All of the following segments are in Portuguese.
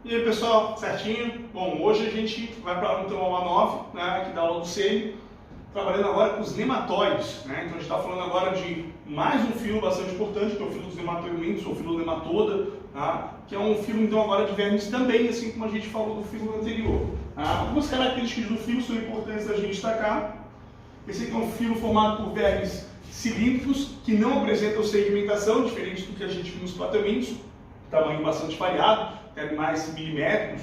E aí pessoal, certinho? Bom, hoje a gente vai para então, a aula 9, né, aqui da aula do SEMI, trabalhando agora com os nematóides, né? Então a gente está falando agora de mais um filo bastante importante, que é o filo dos nematoides, ou filo nematoda, tá? Que é um filo então agora de vermes também, assim como a gente falou do filo anterior. Tá? Algumas características do filo são importantes da gente destacar. Esse aqui é um filo formado por vermes cilíndricos, que não apresentam segmentação, diferente do que a gente viu nos plateumintos, tamanho bastante variado, até mais milimétricos,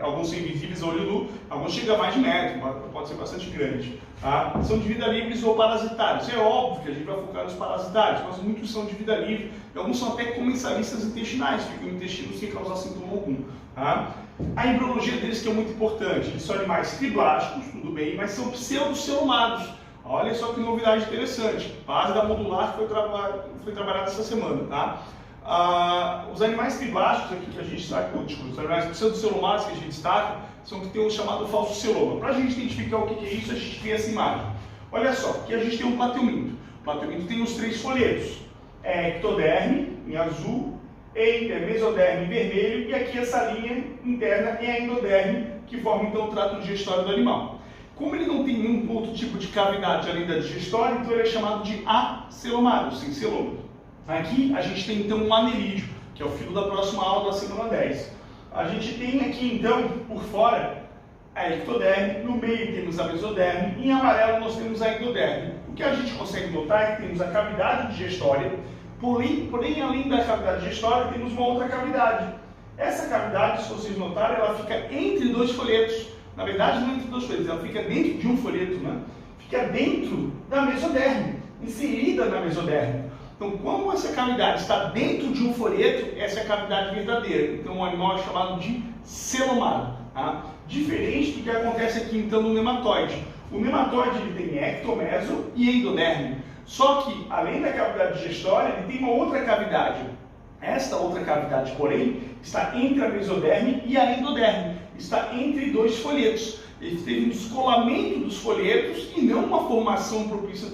alguns são invisíveis a olho nu, alguns chegam a mais de metro, pode ser bastante grande. Tá? São de vida livres ou parasitários. É óbvio que a gente vai focar nos parasitários, mas muitos são de vida livre, e alguns são até comensalistas intestinais, ficam no intestino sem causar sintoma algum. Tá? A embriologia deles que é muito importante, eles são animais triblásticos, tudo bem, mas são pseudocelomados. Olha só que novidade interessante, base da modular que foi trabalhada essa semana. Tá? Os animais triblásticos aqui que a gente destaca, os animais pseudocelomados que a gente destaca, são que tem o chamado falso celoma. Para a gente identificar o que é isso, a gente tem essa imagem. Olha só, aqui a gente tem um plateuminto. O plateuminto tem os três folhetos, ectoderme em azul, mesoderme em vermelho, e aqui essa linha interna é a endoderme, que forma então o trato digestório do animal. Como ele não tem nenhum outro tipo de cavidade além da digestória, então ele é chamado de acelomado, sem celoma. Aqui a gente tem então um anerídeo, que é o filo da próxima aula da semana 10. A gente tem aqui então, por fora, a ectoderme, no meio temos a mesoderme, e em amarelo nós temos a endoderme. O que a gente consegue notar é que temos a cavidade digestória, porém além da cavidade digestória, temos uma outra cavidade. Essa cavidade, se vocês notarem, ela fica entre dois folhetos. Na verdade, não entre dois folhetos, ela fica dentro de um folheto, né? Fica dentro da mesoderme, inserida na mesoderme. Então, como essa cavidade está dentro de um folheto, essa é a cavidade verdadeira. Então, o animal é chamado de celomado. Tá? Diferente do que acontece aqui, então, no nematóide. O nematóide ele tem ectomeso e endoderme. Só que, além da cavidade digestória, ele tem uma outra cavidade. Esta outra cavidade, porém, está entre a mesoderme e a endoderme. Está entre dois folhetos. Ele teve um descolamento dos folhetos e não uma formação propícia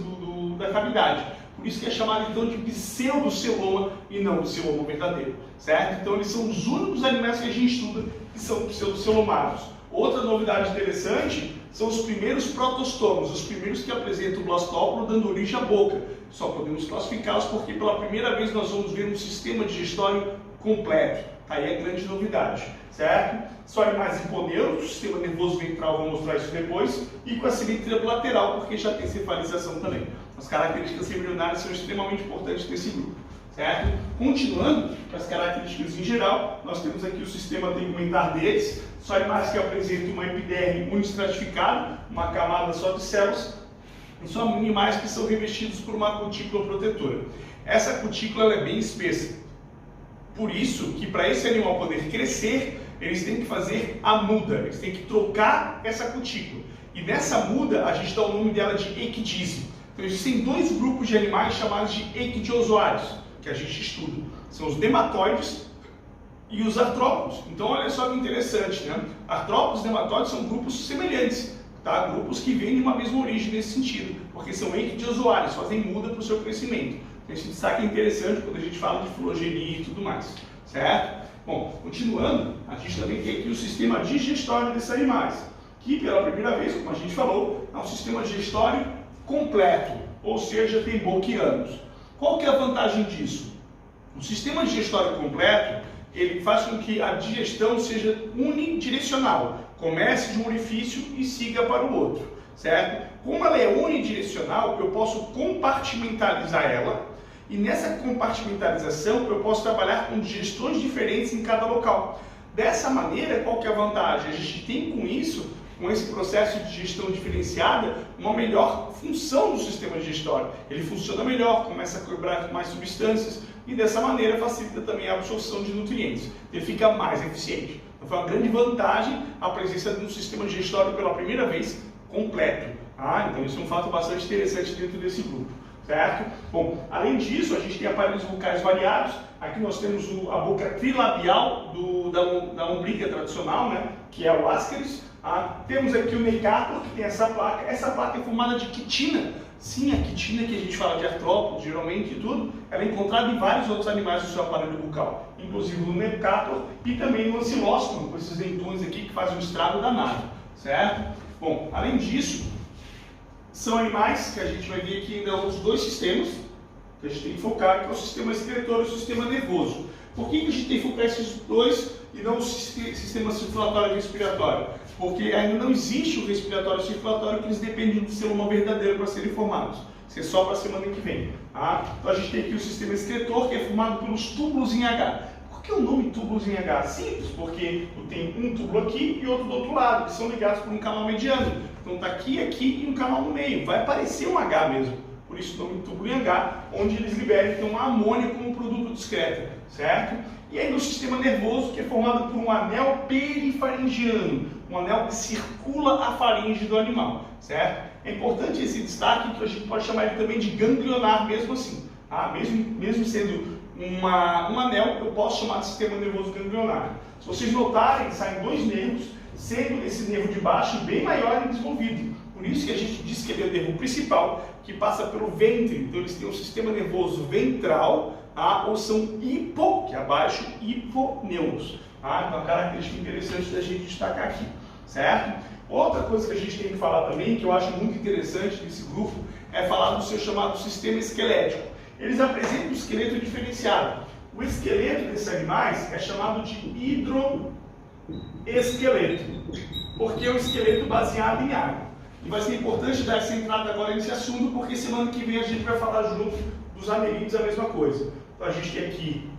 da cavidade. Por isso que é chamado então de pseudoceloma e não de celoma verdadeiro, certo? Então eles são os únicos animais que a gente estuda que são pseudocelomados. Outra novidade interessante são os primeiros protostomos, os primeiros que apresentam o blastóporo dando origem à boca. Só podemos classificá-los porque pela primeira vez nós vamos ver um sistema digestório completo. Aí é grande novidade, certo? São animais hiponeuros, sistema nervoso ventral, vou mostrar isso depois, e com a simetria lateral, porque já tem cefalização também. As características embrionárias são extremamente importantes nesse grupo, certo? Continuando com as características em geral, nós temos aqui o sistema tegumentar deles, são animais que apresentam uma epiderme unistratificada, uma camada só de células, e são animais que são revestidos por uma cutícula protetora. Essa cutícula é bem espessa, por isso que para esse animal poder crescer, eles têm que fazer a muda, eles têm que trocar essa cutícula. E nessa muda, a gente dá o nome dela de ecdise. Então existem dois grupos de animais chamados de ecdiozoários, que a gente estuda. São os nematóides e os artrópodes. Então olha só que interessante, né? Artrópodes e nematóides são grupos semelhantes, tá? Grupos que vêm de uma mesma origem nesse sentido, porque são ecdiozoários, fazem muda para o seu crescimento. Esse destaque é interessante quando a gente fala de filogenia e tudo mais, certo? Bom, continuando, a gente também tem aqui o sistema digestório desses animais, que pela primeira vez, como a gente falou, é um sistema digestório completo, ou seja, tem boca e ânus. Qual que é a vantagem disso? O sistema digestório completo, ele faz com que a digestão seja unidirecional, comece de um orifício e siga para o outro, certo? Como ela é unidirecional, eu posso compartimentalizar ela, e nessa compartimentalização eu posso trabalhar com digestões diferentes em cada local. Dessa maneira, qual que é a vantagem? A gente tem com isso, com esse processo de digestão diferenciada, uma melhor função do sistema digestório. Ele funciona melhor, começa a quebrar mais substâncias e dessa maneira facilita também a absorção de nutrientes. Ele fica mais eficiente. Então foi uma grande vantagem a presença de um sistema digestório pela primeira vez completo. Então isso é um fato bastante interessante dentro desse grupo. Certo? Bom, além disso, a gente tem aparelhos bucais variados. Aqui nós temos a boca trilabial da lombriga tradicional, né? Que é o Ascaris. Temos aqui o Necator, que tem essa placa. Essa placa é formada de quitina. Sim, a quitina que a gente fala de artrópodes, geralmente e tudo, ela é encontrada em vários outros animais do seu aparelho bucal, inclusive no Mercator e também no Ancylostomum, com esses dentões aqui que fazem um estrago danado, certo? Bom, além disso, são animais que a gente vai ver aqui ainda outros dois sistemas que a gente tem que focar, que é o sistema excretor e o sistema nervoso. Por que a gente tem que focar esses dois e não o sistema circulatório e respiratório? Porque ainda não existe o respiratório e circulatório, que eles dependem do celoma verdadeiro para serem formados. Isso é só para a semana que vem. Tá? Então a gente tem aqui o sistema excretor, que é formado pelos túbulos em H. Por que o nome túbulos em H? Simples, porque tem um túbulo aqui e outro do outro lado, que são ligados por um canal mediano. Então está aqui, aqui e um canal no meio. Vai parecer um H mesmo. Por isso o nome túbulo em H, onde eles liberam então a amônia como produto discreto, certo? E aí no sistema nervoso, que é formado por um anel perifaringiano, um anel que circula a faringe do animal, certo? É importante esse destaque, que a gente pode chamar ele também de ganglionar mesmo assim, tá? Mesmo sendo um anel, eu posso chamar de sistema nervoso ganglionar. Se vocês notarem, saem dois nervos, sendo esse nervo de baixo bem maior e desenvolvido. Por isso que a gente diz que ele é o nervo principal, que passa pelo ventre. Então eles têm um sistema nervoso ventral, tá? Ou são hipo, que é abaixo, hiponeuros. Tá? Então é uma característica interessante da gente destacar aqui, certo? Outra coisa que a gente tem que falar também, que eu acho muito interessante desse grupo, é falar do seu chamado sistema esquelético. Eles apresentam um esqueleto diferenciado. O esqueleto desses animais é chamado de hidroesqueleto, porque é um esqueleto baseado em água. E vai ser importante dar essa entrada agora nesse assunto, porque semana que vem a gente vai falar junto dos anerídeos a mesma coisa. Então a gente tem aqui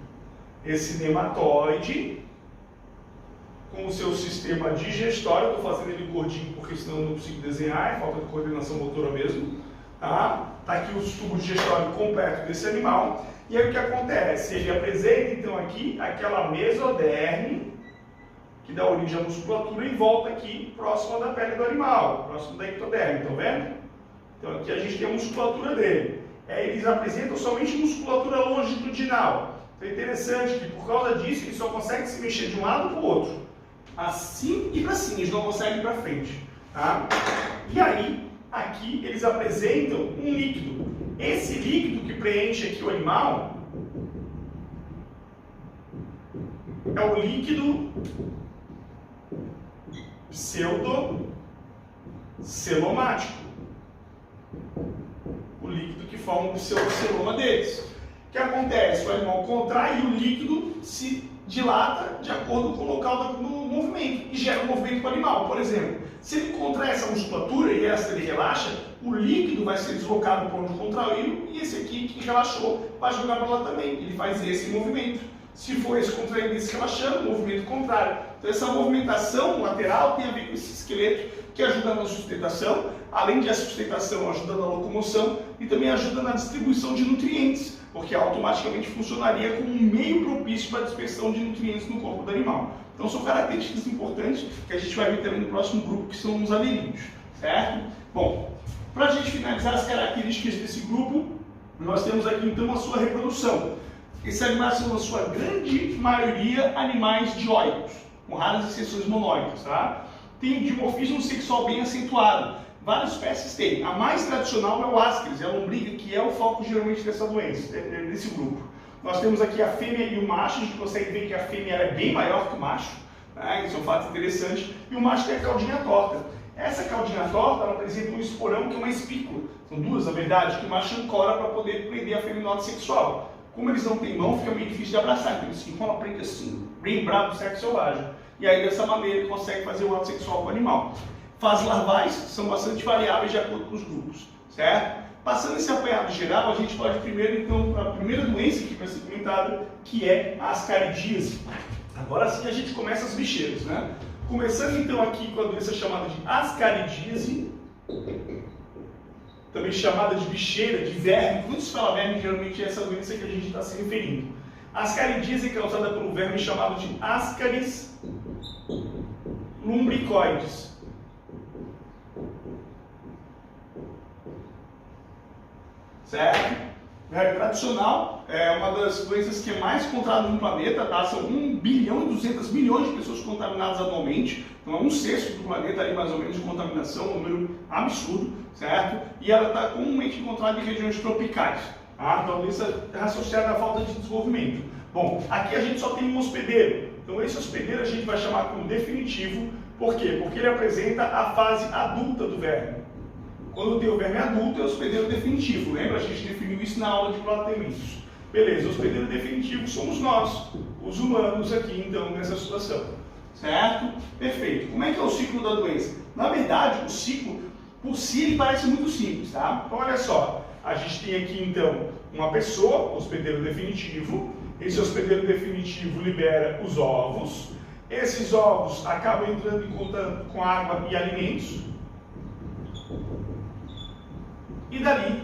esse nematóide com o seu sistema digestório. Estou fazendo ele gordinho porque senão eu não consigo desenhar, é falta de coordenação motora mesmo. Tá aqui os tubos digestórios completos desse animal. E aí o que acontece? Ele apresenta então aqui aquela mesoderme, que dá origem à musculatura, e volta aqui próximo da pele do animal, próximo da ectoderme, estão vendo? Então aqui a gente tem a musculatura dele. Eles apresentam somente musculatura longitudinal. Então é interessante que por causa disso eles só conseguem se mexer de um lado para o outro, assim e para cima, eles não conseguem ir para frente. Tá? E aí, aqui eles apresentam um líquido. Esse líquido que preenche aqui o animal é o líquido pseudocelomático, o líquido que forma o pseudoceloma deles. O que acontece? O animal contrai e o líquido se dilata de acordo com o local do movimento e gera um movimento para o animal. Por exemplo, se ele contrai essa musculatura e essa ele relaxa, o líquido vai ser deslocado para onde contraiu e esse aqui que relaxou vai jogar para lá também. Ele faz esse movimento. Se for esse contraindo e esse relaxando, movimento contrário. Então essa movimentação lateral tem a ver com esse esqueleto que ajuda na sustentação, além de a sustentação ajuda na locomoção e também ajuda na distribuição de nutrientes, porque automaticamente funcionaria como um meio propício para a dispersão de nutrientes no corpo do animal. Então são características importantes que a gente vai ver também no próximo grupo, que são os anerídeos, certo? Bom, para a gente finalizar as características desse grupo, nós temos aqui então a sua reprodução. Esses animais são, na sua grande maioria, animais dioicos, com raras exceções monóicas, tá? Tem um dimorfismo sexual bem acentuado. Várias espécies têm. A mais tradicional é o ascaris, é a lombriga, que é o foco geralmente dessa doença, desse grupo. Nós temos aqui a fêmea e o macho, a gente consegue ver que a fêmea é bem maior que o macho, né? Isso é um fato interessante. E o macho tem a caudinha torta. Essa caudinha torta ela apresenta um esporão que é uma espícula. São duas, na verdade, que o macho ancora para poder prender a fêmea sexual. Como eles não têm mão, fica meio difícil de abraçar, então eles ficam na frente assim, bem bravo do sexo selvagem. E aí dessa maneira ele consegue fazer o ato sexual com o animal. Fases larvais são bastante variáveis de acordo com os grupos, certo? Passando esse apanhado geral, a gente pode primeiro então para a primeira doença que vai ser comentada, que é a ascaridíase. Agora sim a gente começa as bicheiras, né? Começando então aqui com a doença chamada de ascaridíase, também chamada de bicheira, de verme. Quando se fala verme, geralmente é essa doença que a gente está se referindo. A ascaridíase é causada pelo verme chamado de Ascaris lumbricoides. Certo? Verme tradicional é uma das doenças que é mais encontrada no planeta, tá? São 1 bilhão e 200 milhões de pessoas contaminadas anualmente, então é 1/6 do planeta ali mais ou menos de contaminação, um número absurdo, certo? E ela está comumente encontrada em regiões tropicais, tá? Então isso é associado à falta de desenvolvimento. Bom, aqui a gente só tem um hospedeiro, então esse hospedeiro a gente vai chamar como definitivo, por quê? Porque ele apresenta a fase adulta do verme. Quando tem o verme adulto, é o hospedeiro definitivo. Lembra? A gente definiu isso na aula de platemitos. Beleza, o hospedeiro definitivo somos nós, os humanos aqui, então, nessa situação. Certo? Perfeito. Como é que é o ciclo da doença? Na verdade, o ciclo, por si, ele parece muito simples, tá? Então, olha só. A gente tem aqui, então, uma pessoa, hospedeiro definitivo. Esse hospedeiro definitivo libera os ovos. Esses ovos acabam entrando em contato com água e alimentos. E dali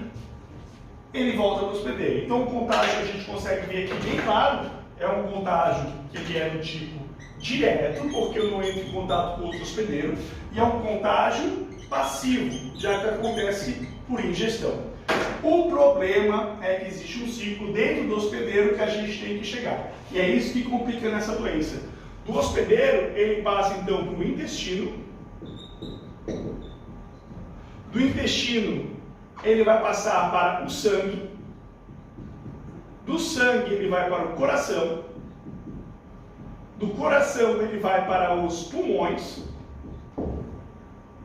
ele volta para o hospedeiro. Então o contágio a gente consegue ver aqui bem claro, é um contágio que ele é do tipo direto, porque eu não entro em contato com outro hospedeiro, e é um contágio passivo, já que acontece por ingestão. O problema é que existe um ciclo dentro do hospedeiro que a gente tem que chegar. E é isso que complica nessa doença. Do hospedeiro, ele passa então para o intestino. Do intestino, ele vai passar para o sangue. Do sangue, ele vai para o coração. Do coração, ele vai para os pulmões.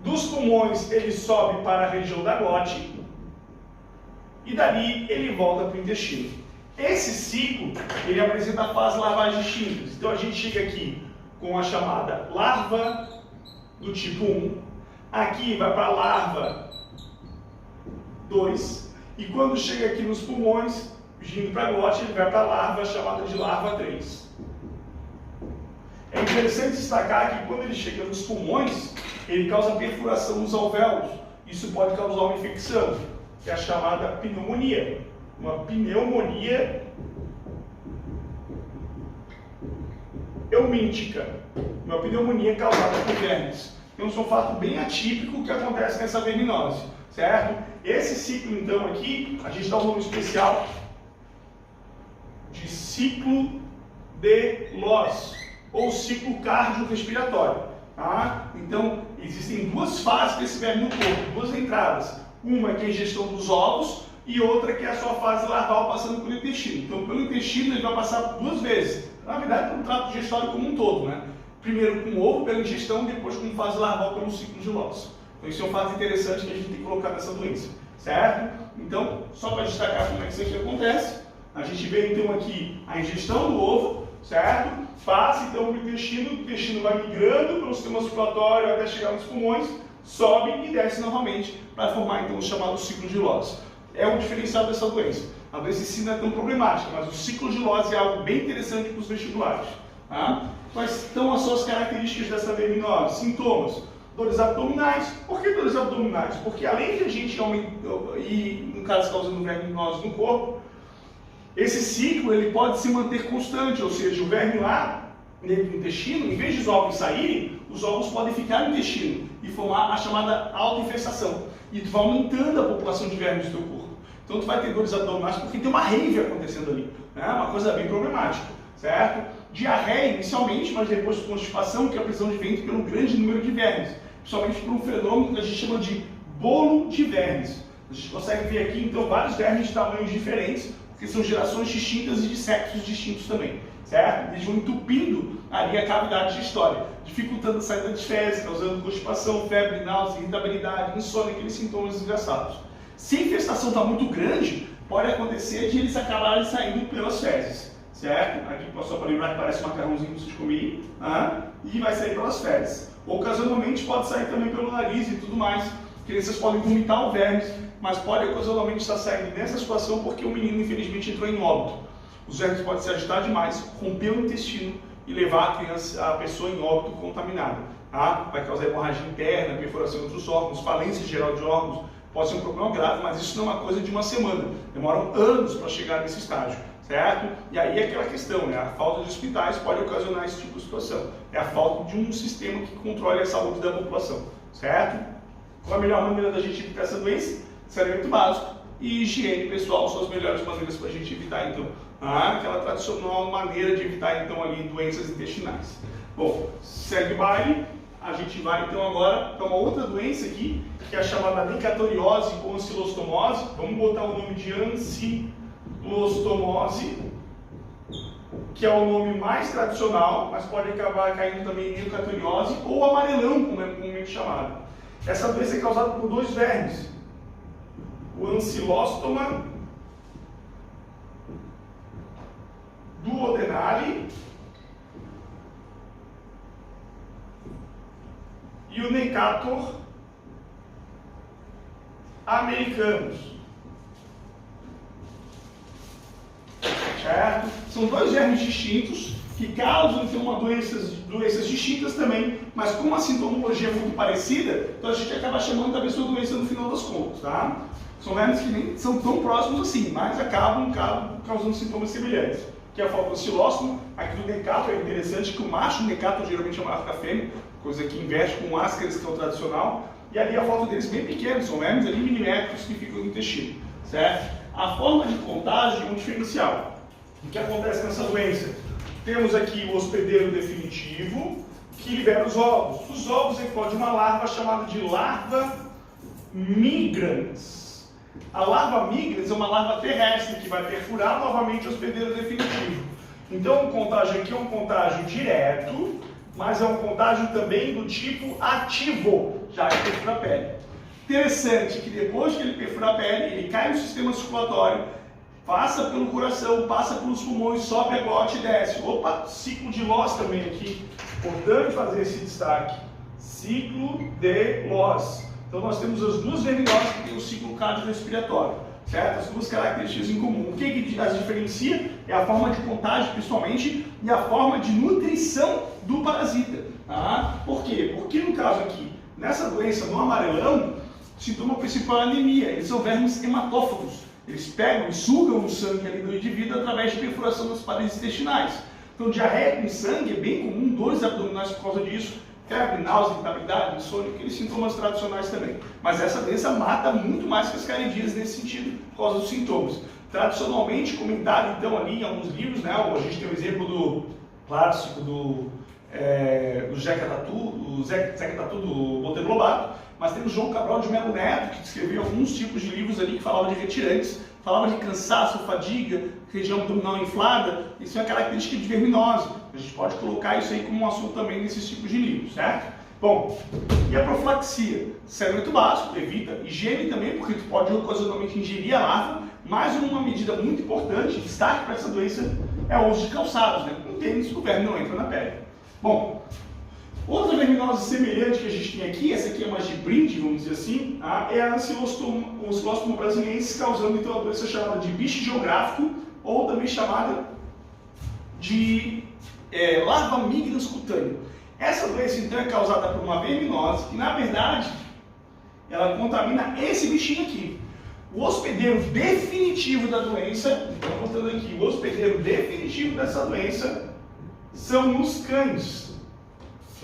Dos pulmões, ele sobe para a região da glote. E dali, ele volta para o intestino. Esse ciclo, ele apresenta a fase larvais distintas. Então, a gente chega aqui com a chamada larva do tipo 1. Aqui vai para a larva 2, e quando chega aqui nos pulmões, indo para a glote, ele vai para a larva chamada de larva 3. É interessante destacar que quando ele chega nos pulmões, ele causa perfuração nos alvéolos. Isso pode causar uma infecção, que é a chamada pneumonia. Uma pneumonia eumíntica, uma pneumonia causada por vermes. Então, isso é um fato bem atípico que acontece nessa verminose, certo? Esse ciclo, então, aqui, a gente dá um nome especial de ciclo de Loss, ou ciclo cardiorrespiratório, tá? Então, existem duas fases desse verme no corpo, duas entradas. Uma que é a ingestão dos ovos e outra que é a sua fase larval passando pelo intestino. Então, pelo intestino, ele vai passar duas vezes. Na verdade, pelo trato digestório como um todo, né? Primeiro com o ovo pela ingestão, depois com fase larval pelo ciclo de Loss. Então isso é um fato interessante que a gente tem que colocar nessa doença, certo? Então, só para destacar como é que isso aqui acontece, a gente vê então aqui a ingestão do ovo, certo? Passa então para o intestino vai migrando pelo sistema circulatório até chegar nos pulmões, sobe e desce novamente para formar então o chamado ciclo de Loss. É um diferencial dessa doença. A doença em si não é tão problemática, mas o ciclo de Loss é algo bem interessante para os vestibulares. Tá? Quais são as suas características dessa verminose? Sintomas: dores abdominais. Por que dores abdominais? Porque além de a gente ir, no caso, causando verminose no corpo, esse ciclo ele pode se manter constante, ou seja, o verme lá dentro do intestino, em vez de os ovos saírem, os ovos podem ficar no intestino e formar a chamada autoinfestação. E tu vai aumentando a população de vermes do teu corpo. Então tu vai ter dores abdominais porque tem uma rave acontecendo ali, né? Uma coisa bem problemática, certo? Diarreia inicialmente, mas depois constipação, que é a prisão de ventre pelo grande número de vermes, principalmente por um fenômeno que a gente chama de bolo de vermes. A gente consegue ver aqui então vários vermes de tamanhos diferentes, porque são gerações distintas e de sexos distintos também, certo? Eles vão entupindo ali a cavidade digestória, dificultando a saída das fezes, causando constipação, febre, náusea, irritabilidade, insônia, aqueles sintomas desgraçados. Se a infestação está muito grande, pode acontecer de eles acabarem saindo pelas fezes, certo? Aqui só para lembrar que parece um macarrãozinho que vocês comiam, e vai sair pelas fezes. Ocasionalmente pode sair também pelo nariz e tudo mais. Crianças podem vomitar o verme, mas pode ocasionalmente estar saindo nessa situação porque o menino infelizmente entrou em óbito. Os vermes podem se agitar demais, romper o intestino e levar a pessoa em óbito contaminada. Tá? Vai causar hemorragia interna, perfuração de outros órgãos, falência geral de órgãos. Pode ser um problema grave, mas isso não é uma coisa de uma semana. Demoram anos para chegar nesse estágio, certo? E aí é aquela questão, né? A falta de hospitais pode ocasionar esse tipo de situação. É a falta de um sistema que controle a saúde da população, certo? Qual a melhor maneira da gente evitar essa doença? Saneamento básico, e higiene pessoal são as melhores maneiras para a gente evitar, então, aquela tradicional maneira de evitar, então, ali doenças intestinais. Bom, segue o baile. A gente vai então agora para uma outra doença aqui, que é a chamada nicatoriose ou ancilostomose. Vamos botar o nome de ancilostomose, que é o nome mais tradicional, mas pode acabar caindo também em nicatoriose ou amarelão, como é comumente chamado. Essa doença é causada por dois vermes, o Ancylostoma duodenale e o Necator americanus. Certo? São dois vermes distintos que causam então doenças distintas também, mas com uma sintomologia muito parecida, então a gente acaba chamando da mesma doença no final das contas, tá? São vermes que nem são tão próximos assim, mas acabam causando sintomas semelhantes, que é a falta do ancilóstomo. Aqui do Necator é interessante que o macho do Necator geralmente é maior que a fêmea, coisa que inverte com o ascaris, que é o tradicional, e ali a falta deles bem pequena, são vermes ali milimétricos que ficam no intestino, certo? A forma de contágio é um diferencial. O que acontece nessa doença? Temos aqui o hospedeiro definitivo, que libera os ovos. Os ovos eclodem uma larva chamada de larva migrans. A larva migrans é uma larva terrestre que vai perfurar novamente o hospedeiro definitivo. Então o contágio aqui é um contágio direto, mas é um contágio também do tipo ativo, já que perfura a pele. Interessante que depois que ele perfura a pele, ele cai no sistema circulatório, passa pelo coração, passa pelos pulmões, sobe a glote e desce. Opa, ciclo de Loss também aqui. Importante fazer esse destaque. Ciclo de Loss. Então nós temos as duas verminoses que têm o ciclo cardiorrespiratório, certo? As duas características em comum. O que as diferencia é a forma de contágio, principalmente, e a forma de nutrição do parasita. Tá? Por quê? Porque no caso aqui, nessa doença, no amarelão, o sintoma principal é a anemia. Eles são vermes hematófagos. Eles pegam e sugam o sangue ali do indivíduo através de perfuração das paredes intestinais. Então, diarreia com sangue é bem comum, dores abdominais por causa disso, febre, náusea, irritabilidade, insônia, aqueles sintomas tradicionais também. Mas essa doença mata muito mais que as caridias nesse sentido, por causa dos sintomas. Tradicionalmente, comentado então ali em alguns livros, né, a gente tem o exemplo do clássico do Zeca Tatu, do Monteiro Lobato, mas temos João Cabral de Melo Neto, que descreveu alguns tipos de livros ali que falavam de retirantes, falava de cansaço, fadiga, região abdominal inflada. Isso é uma característica de verminose. A gente pode colocar isso aí como um assunto também nesses tipos de livros, certo? Bom, e a profilaxia? Saneamento básico, evita. Higiene também, porque tu pode ocasionalmente ingerir a larva, mas uma medida muito importante, destaque para essa doença, é o uso de calçados, né? Com tênis, o verme não entra na pele. Bom, outra verminose semelhante que a gente tem aqui, essa aqui é mais de brinde, vamos dizer assim, é a Ancylostoma brasiliensis, causando então a doença chamada de bicho geográfico, ou também chamada de larva migrans cutâneo. Essa doença então é causada por uma verminose que, na verdade, ela contamina esse bichinho aqui. O hospedeiro definitivo da doença, estou mostrando aqui, o hospedeiro definitivo dessa doença são os cães.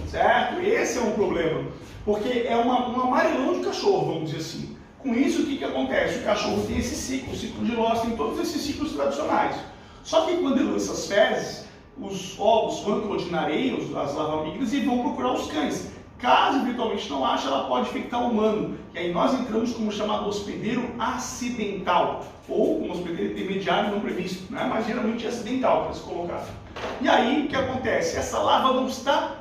Certo? Esse é um problema, porque é um amarelão de cachorro, vamos dizer assim. Com isso, o que acontece? O cachorro tem esse ciclo, o ciclo de Loss, tem todos esses ciclos tradicionais. Só que quando ele lança as fezes, os ovos vão eclodir na areia, as larvas migras, e vão procurar os cães. Caso eventualmente não ache, ela pode infectar o humano. E aí nós entramos como chamado hospedeiro acidental, ou um hospedeiro intermediário não previsto, né? Mas geralmente é acidental para se colocar. E aí o que acontece? Essa larva não está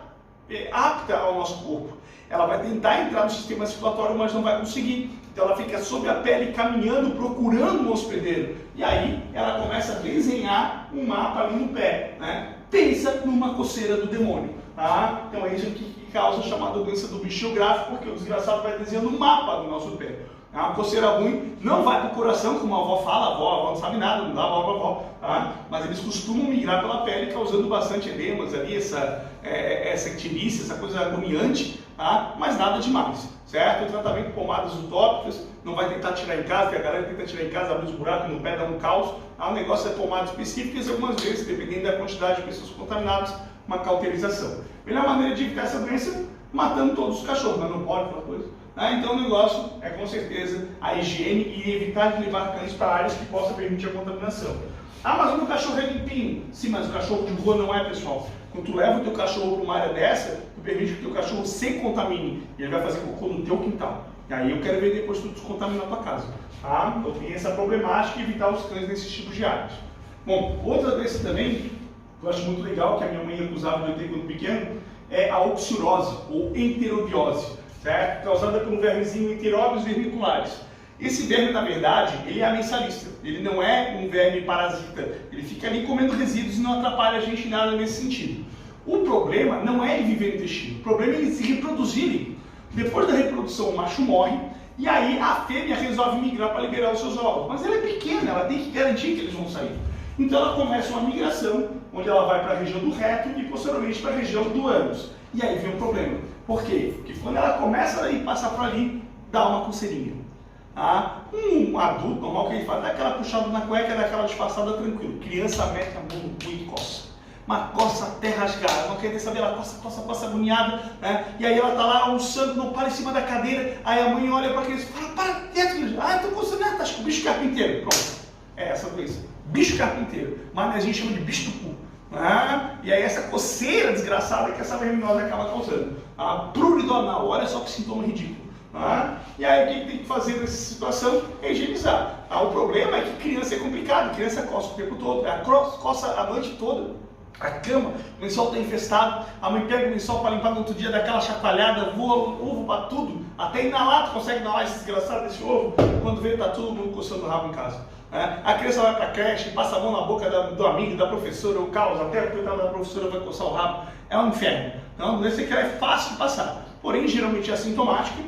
apta ao nosso corpo. Ela vai tentar entrar no sistema circulatório, mas não vai conseguir. Então ela fica sob a pele, caminhando, procurando um hospedeiro. E aí ela começa a desenhar um mapa ali no pé, né? Pensa numa coceira do demônio, tá? Então é isso que causa a chamada doença do bicho geográfico, porque o desgraçado vai desenhando um mapa do nosso pé. É uma coceira ruim, não vai para o coração, como a avó fala, a avó não sabe nada, não dá bola para a avó, tá? Mas eles costumam migrar pela pele, causando bastante edemas ali, essa icterícia, essa coisa agoniante, tá? Mas nada demais, certo? O tratamento com pomadas utópicas, não vai tentar tirar em casa, porque a galera tenta tirar em casa, abre os buracos no pé, dá um caos, tá? O negócio é pomadas específicas e algumas vezes, dependendo da quantidade de pessoas contaminadas, uma cauterização. A melhor maneira de evitar essa doença, matando todos os cachorros, mas não pode aquela coisa. Então o negócio é com certeza a higiene e evitar de levar cães para áreas que possam permitir a contaminação. Ah, mas o meu cachorro é limpinho. Sim, mas o cachorro de rua não é, pessoal. Quando tu leva o teu cachorro para uma área dessa, tu permite que o teu cachorro se contamine e ele vai fazer cocô no teu quintal. E aí eu quero ver depois tu descontaminar a tua casa. Tá? Então tem essa problemática e evitar os cães nesses tipos de áreas. Bom, outra doença também, que eu acho muito legal, que a minha mãe acusava de eu ter quando pequeno, é a oxurose ou enterobiose, certo? Causada por um vermezinho enteróbios vermiculares. Esse verme, na verdade, ele é amensalista, ele não é um verme parasita, ele fica ali comendo resíduos e não atrapalha a gente em nada nesse sentido. O problema não é ele viver no intestino, o problema é ele se reproduzir. Depois da reprodução, o macho morre e aí a fêmea resolve migrar para liberar os seus ovos, mas ela é pequena, ela tem que garantir que eles vão sair. Então ela começa uma migração, onde ela vai para a região do reto e posteriormente para a região do ânus. E aí vem um problema. Por quê? Porque quando ela começa a passar por ali, dá uma coceirinha. Um adulto normal que ele faz, dá aquela puxada na cueca, dá aquela disfarçada tranquilo. Criança mete a mão no cu e coça. Mas coça até rasgar, não quer nem saber, ela coça agoniada, né? E aí ela tá lá almoçando, não para em cima da cadeira, aí a mãe olha para a criança e fala, para quieto, eu tô coçando, tá com o bicho carpinteiro. Pronto, é essa doença, bicho carpinteiro, mas a gente chama de bicho do cu. E aí essa coceira desgraçada que essa verminose acaba causando. Prurido anal, olha só que sintoma ridículo. E aí o que tem que fazer nessa situação é higienizar. O problema é que criança é complicado, criança coça o tempo todo, coça a noite toda. A cama, o lençol está infestado, a mãe pega o lençol para limpar no outro dia, dá aquela chacoalhada, voa o ovo para tudo, até inalar, tu consegue inalar esse desgraçado desse ovo, quando vê tá todo mundo coçando o rabo em casa. A criança vai para a creche, passa a mão na boca do amigo, da professora, o caos, até a coitada da professora vai coçar o rabo, é um inferno. Então, a doença que é fácil de passar, porém geralmente é assintomática.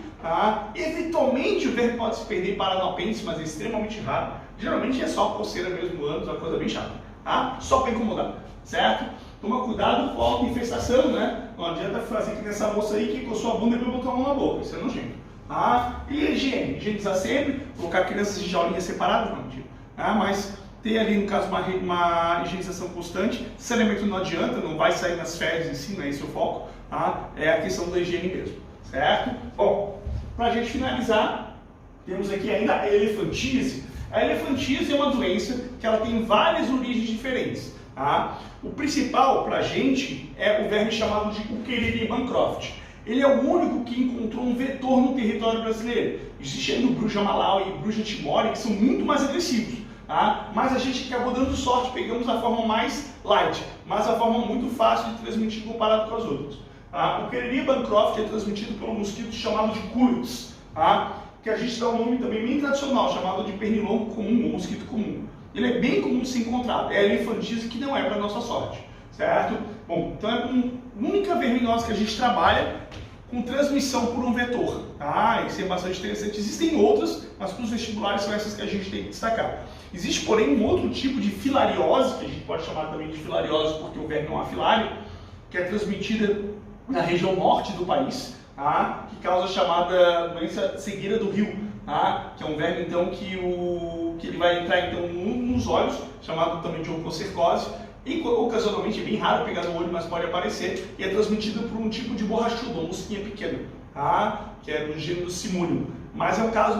Eventualmente o verme pode se perder para no apêndice, mas é extremamente raro. Geralmente é só coceira mesmo no ânus, uma coisa bem chata, só para incomodar, certo? Toma cuidado com a auto-infestação, né? Não adianta fazer que nessa moça aí que coçou a bunda e depois botou a mão na boca, isso é nojento. E a higiene, higienizar sempre, colocar crianças de jaulinhas separadas, não mentira. Mas ter ali no caso uma higienização constante, esse elemento não adianta, não vai sair nas fezes em si, não é esse o foco, é a questão da higiene mesmo, certo? Bom, para a gente finalizar, temos aqui ainda a elefantise. A elefantise é uma doença que ela tem várias origens diferentes. O principal para a gente é o verme chamado de Ucheriria bancroft. Ele é o único que encontrou um vetor no território brasileiro. Existe ainda o Bruja Malawi e o Bruja Timori, que são muito mais agressivos. Mas a gente acabou dando sorte, pegamos a forma mais light, mas a forma muito fácil de transmitir comparado com as outras. O Ucheriria bancroft é transmitido pelo mosquito chamado de Culex, que a gente dá um nome também bem tradicional, chamado de pernilongo comum, ou mosquito comum. Ele é bem comum de ser encontrado, é a elefantise que não é para nossa sorte, certo? Bom, então é a única verminose que a gente trabalha com transmissão por um vetor, isso é bastante interessante. Existem outras, mas para os vestibulares são essas que a gente tem que destacar. Existe, porém, um outro tipo de filariose, que a gente pode chamar também de filariose porque o verme é uma filária, que é transmitida na região norte do país, que causa a chamada doença cegueira do rio, que é um verme então que ele vai entrar então nos olhos, chamado também de oncocercose, e ocasionalmente é bem raro pegar no olho, mas pode aparecer, e é transmitido por um tipo de borrachudo, uma mosquinha pequena, que é do gênero Simunium. Mas é um caso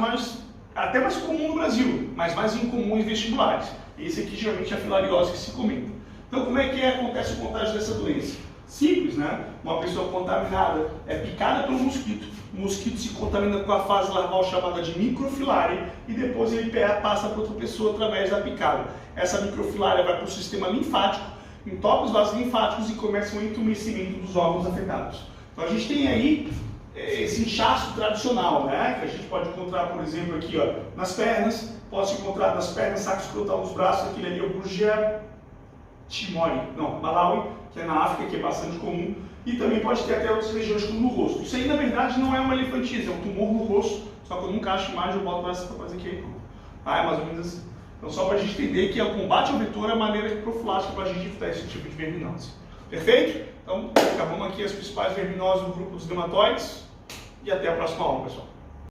até mais comum no Brasil, mas mais incomum em vestibulares. Esse aqui geralmente é a filariose que se comenta. Então como é que acontece o contágio dessa doença? Simples, né? Uma pessoa contaminada é picada pelo mosquito, o mosquito se contamina com a fase larval chamada de microfilária e depois ele passa para outra pessoa através da picada. Essa microfilária vai para o sistema linfático, entope os vasos linfáticos e começa um entumecimento dos órgãos afetados. Então a gente tem aí esse inchaço tradicional, né? Que a gente pode encontrar, por exemplo, aqui nas pernas, pode encontrar nas pernas, saco escrotal nos braços, aquele ali é o Brugia Timori, Malawi, que é na África, que é bastante comum, e também pode ter até outras regiões como no rosto. Isso aí, na verdade, não é uma elefantise, é um tumor no rosto, só que eu nunca acho imagem, eu boto essa para fazer aqui. É mais ou menos assim. Então, só para a gente entender que o combate ao vetor é a maneira profilática para a gente evitar esse tipo de verminose. Perfeito? Então, acabamos aqui as principais verminoses do grupo dos nematóides, e até a próxima aula, pessoal.